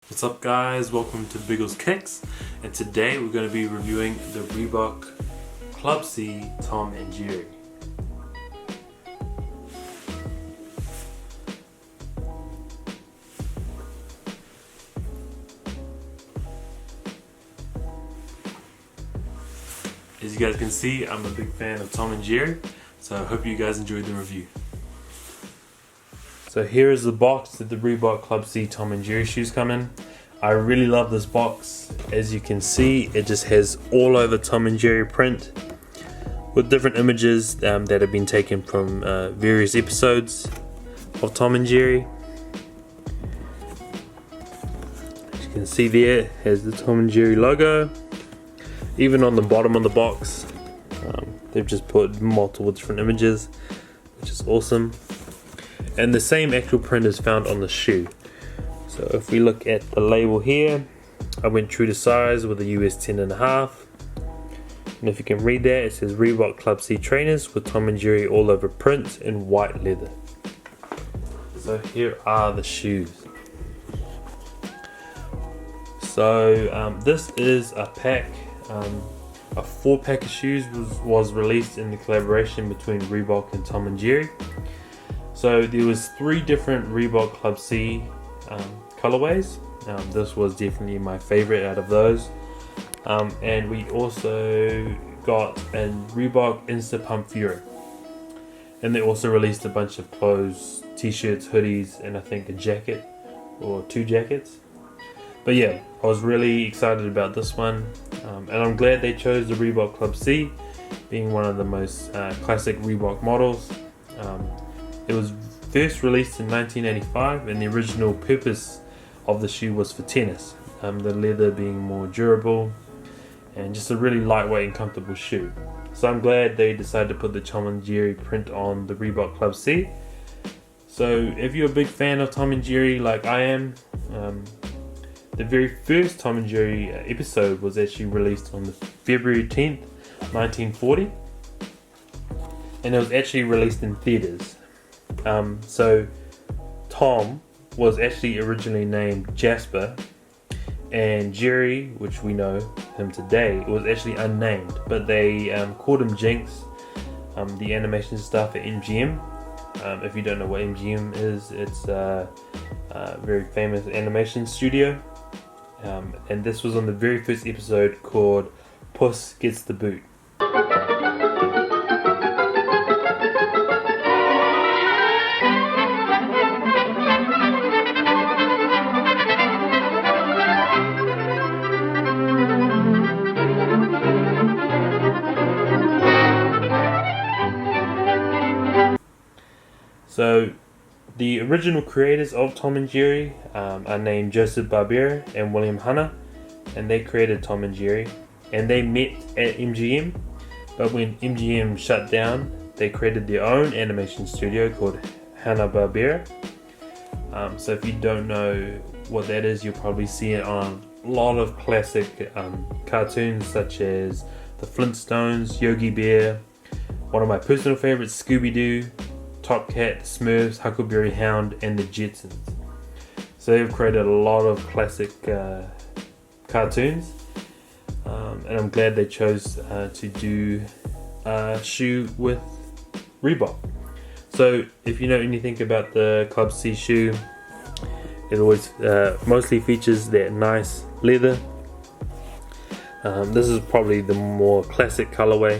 What's up guys, welcome to Biggles Kicks, and today we're going to be reviewing the Reebok Club C Tom and Jerry. As you guys can see, I'm a big fan of Tom and Jerry, so I hope you guys enjoyed the review. So here is the box that the Reebok Club C Tom and Jerry shoes come in. I really love this box. As you can see, it just has all over Tom and Jerry print with different images that have been taken from various episodes of Tom and Jerry. As you can see there, it has the Tom and Jerry logo. Even on the bottom of the box, they've just put multiple different images, which is awesome. And the same actual print is found on the shoe. So if we look at the label here, I went true to size with a US 10.5. And if you can read that, it says Reebok Club C trainers with Tom and Jerry all over print in white leather. So here are the shoes. So this is a pack, a 4-pack of shoes was released in the collaboration between Reebok and Tom and Jerry. So there was 3 different Reebok Club C colorways. This was definitely my favorite out of those. And we also got a Reebok Instapump Fury. And they also released a bunch of clothes, t-shirts, hoodies, and I think a jacket or 2 jackets. But yeah, I was really excited about this one. And I'm glad they chose the Reebok Club C, being one of the most classic Reebok models. It was first released in 1985, and the original purpose of the shoe was for tennis, the leather being more durable and just a really lightweight and comfortable shoe. So I'm glad they decided to put the Tom and Jerry print on the Reebok Club C. So if you're a big fan of Tom and Jerry like I am, the very first Tom and Jerry episode was actually released on February 10th, 1940, and it was actually released in theaters. So Tom was actually originally named Jasper, and Jerry, which we know him today, was actually unnamed, but they called him Jinx, the animation staff at MGM. If you don't know what MGM is, it's a very famous animation studio, and this was on the very first episode called Puss Gets the Boot. So the original creators of Tom and Jerry are named Joseph Barbera and William Hanna, and they created Tom and Jerry, and they met at MGM, but when MGM shut down, they created their own animation studio called Hanna-Barbera. So if you don't know what that is, you'll probably see it on a lot of classic cartoons such as the Flintstones, Yogi Bear, one of my personal favorites, Scooby-Doo, Top Cat, Smurfs, Huckleberry Hound, and the Jetsons. So they've created a lot of classic cartoons, and I'm glad they chose to do a shoe with Reebok. So if you know anything about the Club C shoe, it always mostly features that nice leather. This is probably the more classic colorway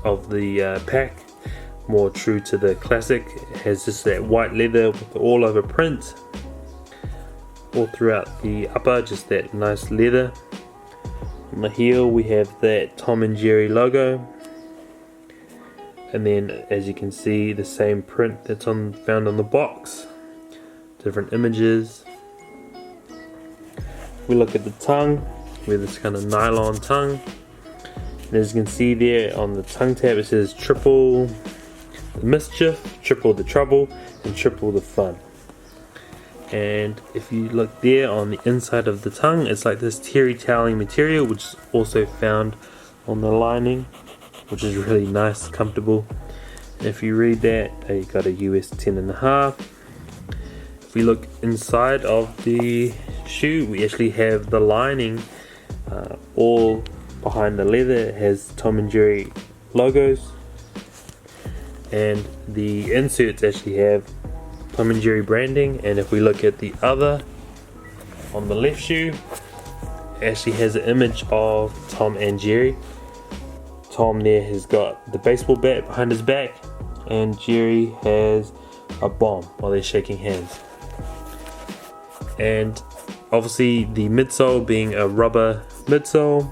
of the pack, more true to the classic. It has just that white leather with all over print all throughout the upper, just that nice leather. On the heel we have that Tom and Jerry logo, and then as you can see, the same print that's found on the box, different images. We look at the tongue with this kind of nylon tongue, and as you can see there on the tongue tab, it says triple the mischief, triple the trouble, and triple the fun. And if you look there on the inside of the tongue, it's like this terry toweling material, which is also found on the lining, which is really nice, comfortable. And if you read that, they got a US 10.5. If we look inside of the shoe, we actually have the lining all behind the leather. It has Tom and Jerry logos, and the inserts actually have Tom and Jerry branding. And if we look at the other, on the left shoe, it actually has an image of Tom and Jerry. Tom there has got the baseball bat behind his back, and Jerry has a bomb while they're shaking hands. And obviously the midsole being a rubber midsole,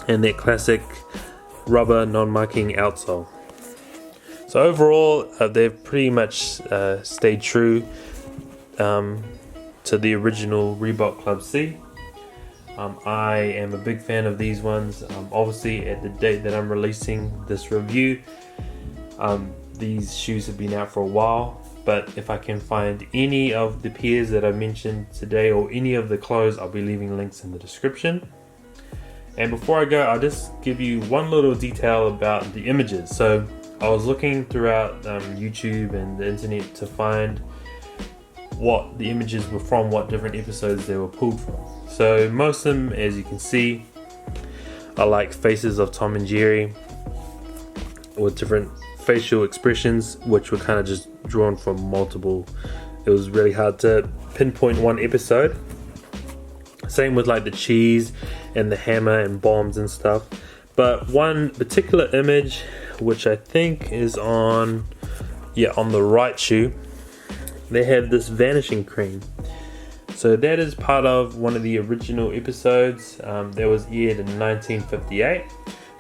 and that classic rubber non-marking outsole. So overall, they've pretty much stayed true to the original Reebok Club C. I am a big fan of these ones. Obviously, at the date that I'm releasing this review, these shoes have been out for a while. But if I can find any of the pairs that I mentioned today, or any of the clothes, I'll be leaving links in the description. And before I go, I'll just give you one little detail about the images. So I was looking throughout YouTube and the internet to find what the images were from, what different episodes they were pulled from. So most of them, as you can see, are like faces of Tom and Jerry with different facial expressions, which were kind of just drawn from multiple. It was really hard to pinpoint one episode. Same with like the cheese and the hammer and bombs and stuff. But one particular image, which I think is on the right shoe, they have this vanishing cream. So that is part of one of the original episodes that was aired in 1958,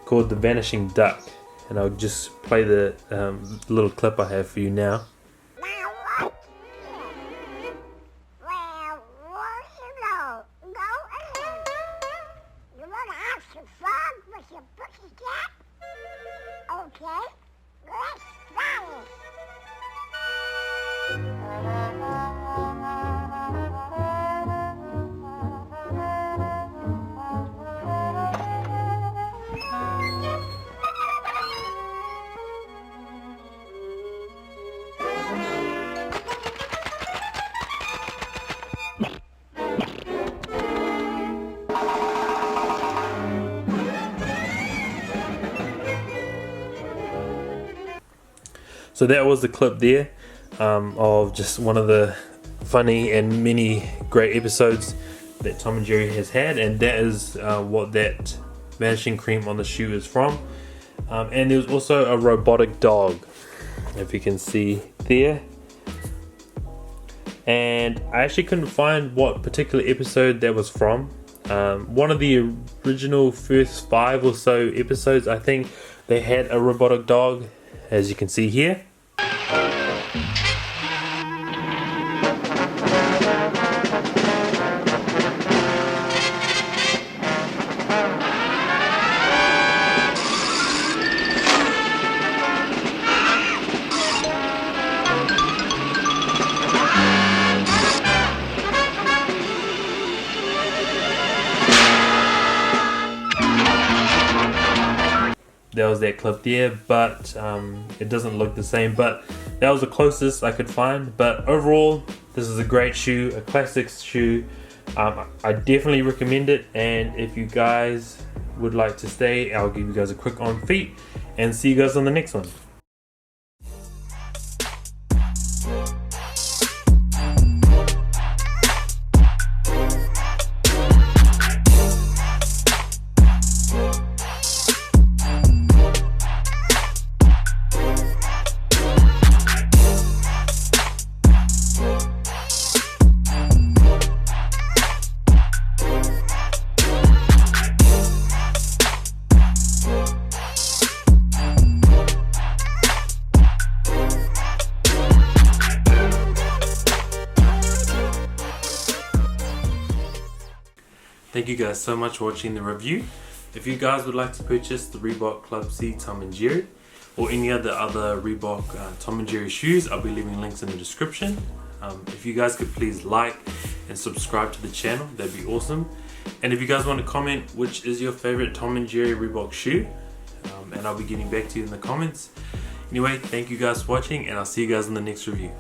called The Vanishing Duck. And I'll just play the little clip I have for you now. So that was the clip there of just one of the funny and many great episodes that Tom and Jerry has had, and that is what that vanishing cream on the shoe is from. And there was also a robotic dog, if you can see there. And I actually couldn't find what particular episode that was from. One of the original first 5 or so episodes, I think they had a robotic dog, as you can see here. That was that clip there, but it doesn't look the same, but that was the closest I could find. But overall, this is a great shoe, a classic shoe. I definitely recommend it, and if you guys would like to stay, I'll give you guys a quick on feet, and see you guys on the next one. Thank you guys so much for watching the review. If you guys would like to purchase the Reebok Club C Tom and Jerry, or any other Reebok Tom and Jerry shoes, I'll be leaving links in the description. If you guys could please like and subscribe to the channel, that'd be awesome. And if you guys want to comment which is your favorite Tom and Jerry Reebok shoe, and I'll be getting back to you in the comments. Anyway, thank you guys for watching, and I'll see you guys in the next review.